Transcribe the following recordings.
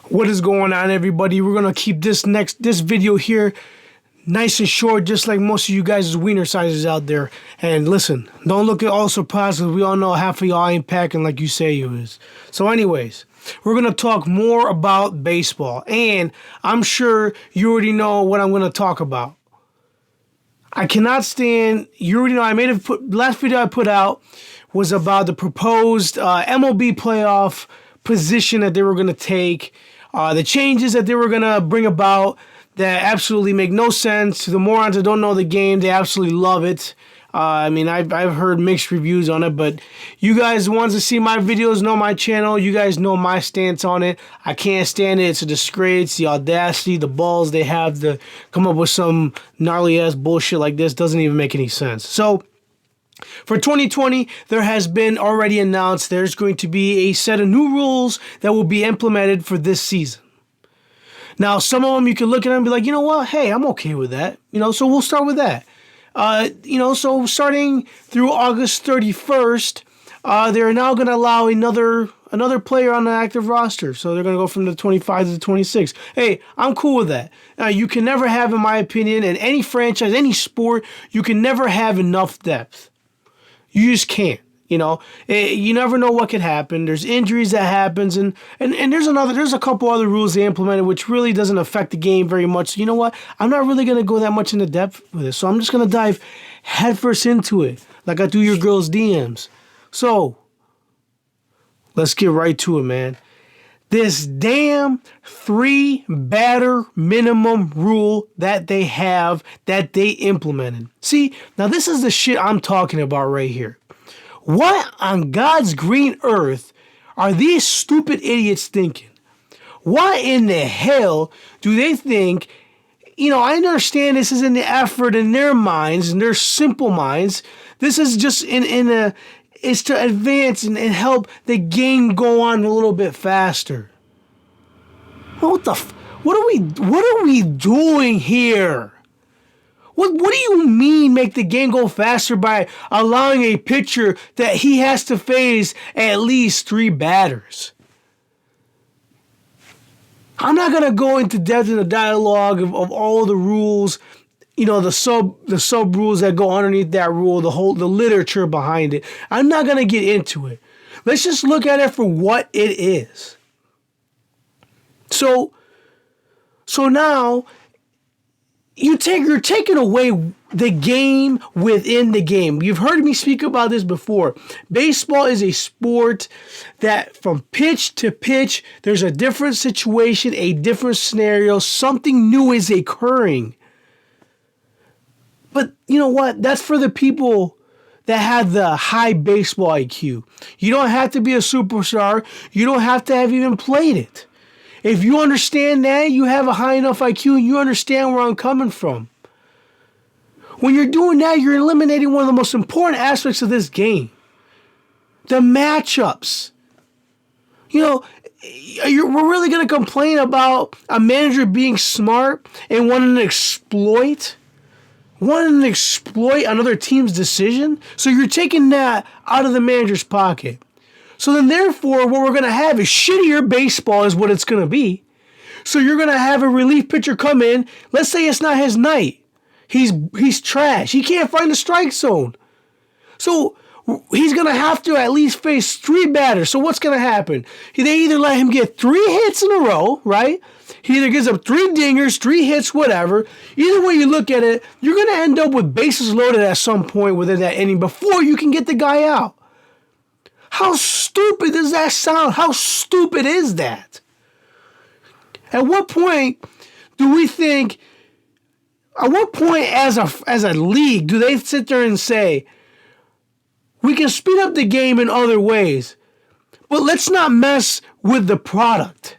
What is going on, everybody? We're gonna keep this video here nice and short, just like most of you guys' wiener sizes out there. And listen, don't look at all surprised, because we all know half of y'all ain't packing like you say you is. So anyways, we're gonna talk more about baseball, and I'm sure you already know what I'm gonna talk about. I cannot stand, you already know, last video I put out was about the proposed MLB playoff position that they were going to take, the changes that they were going to bring about that absolutely make no sense. To the morons that don't know the game, they absolutely love it. I've heard mixed reviews on it, but you guys, the ones that see my videos, know my channel. You guys know my stance on it. I can't stand it. It's a disgrace. The audacity, the balls they have to come up with some gnarly-ass bullshit like this doesn't even make any sense. So, for 2020, there has been already announced there's going to be a set of new rules that will be implemented for this season. Now, some of them you can look at them and be like, you know what? Hey, I'm okay with that. So we'll start with that. So starting through August 31st, they're now going to allow another player on the active roster. So they're going to go from the 25 to the 26. Hey, I'm cool with that. You can never have, in my opinion, in any franchise, any sport, you can never have enough depth. You just can't. You never know what could happen. There's injuries that happens, and there's a couple other rules they implemented which really doesn't affect the game very much. So you know what? I'm not really gonna go that much into depth with it. So I'm just gonna dive headfirst into it, like I do your girls' DMs. So let's get right to it, man. This damn 3-batter minimum rule that they implemented. See, now this is the shit I'm talking about right here. What on God's green earth are these stupid idiots thinking? What in the hell do they think? I understand this is in the effort in their minds, in their simple minds. This is just it's to advance and help the game go on a little bit faster. What are we doing here? What do you mean make the game go faster by allowing a pitcher that he has to face at least 3 batters? I'm not going to go into depth in the dialogue of all the rules, the sub rules that go underneath that rule, the literature behind it. I'm not going to get into it. Let's just look at it for what it is. So now you're taking away the game within the game. You've heard me speak about this before. Baseball is a sport that from pitch to pitch, there's a different situation, a different scenario, something new is occurring. But you know what? That's for the people that have the high baseball IQ. You don't have to be a superstar. You don't have to have even played it. If you understand that, you have a high enough IQ and you understand where I'm coming from. When you're doing that, you're eliminating one of the most important aspects of this game. The matchups. We're really going to complain about a manager being smart and wanting to exploit another team's decision? So you're taking that out of the manager's pocket. So then, therefore, what we're going to have is shittier baseball is what it's going to be. So you're going to have a relief pitcher come in. Let's say it's not his night. He's trash. He can't find the strike zone. So he's going to have to at least face 3 batters. So what's going to happen? They either let him get 3 hits in a row, right? He either gives up 3 dingers, 3 hits, whatever. Either way you look at it, you're going to end up with bases loaded at some point within that inning before you can get the guy out. How stupid does that sound? How stupid is that? At what point do we think, at what point as a league do they sit there and say, we can speed up the game in other ways, but let's not mess with the product?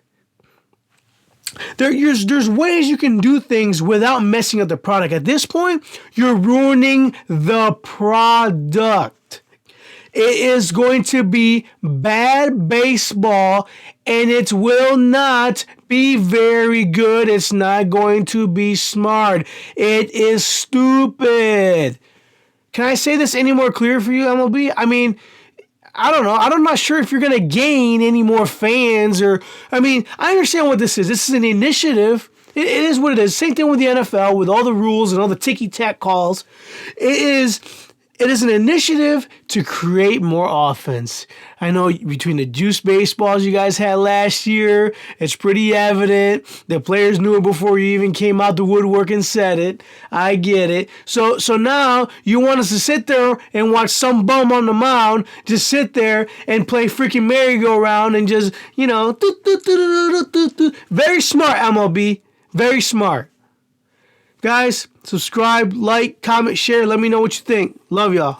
There's ways you can do things without messing up the product. At this point, you're ruining the product. It is going to be bad baseball, and it will not be very good. It's not going to be smart. It is stupid. Can I say this any more clear for you, MLB? I don't know. I'm not sure if you're going to gain any more fans or, I mean, I understand what this is. This is an initiative. It is what it is. Same thing with the NFL with all the rules and all the ticky-tack calls. It is an initiative to create more offense. I know between the juice baseballs you guys had last year, it's pretty evident. The players knew it before you even came out the woodwork and said it. I get it. So now you want us to sit there and watch some bum on the mound just sit there and play freaking merry-go-round and just, you know, very smart, MLB. Very smart. Guys, subscribe, like, comment, share. Let me know what you think. Love y'all.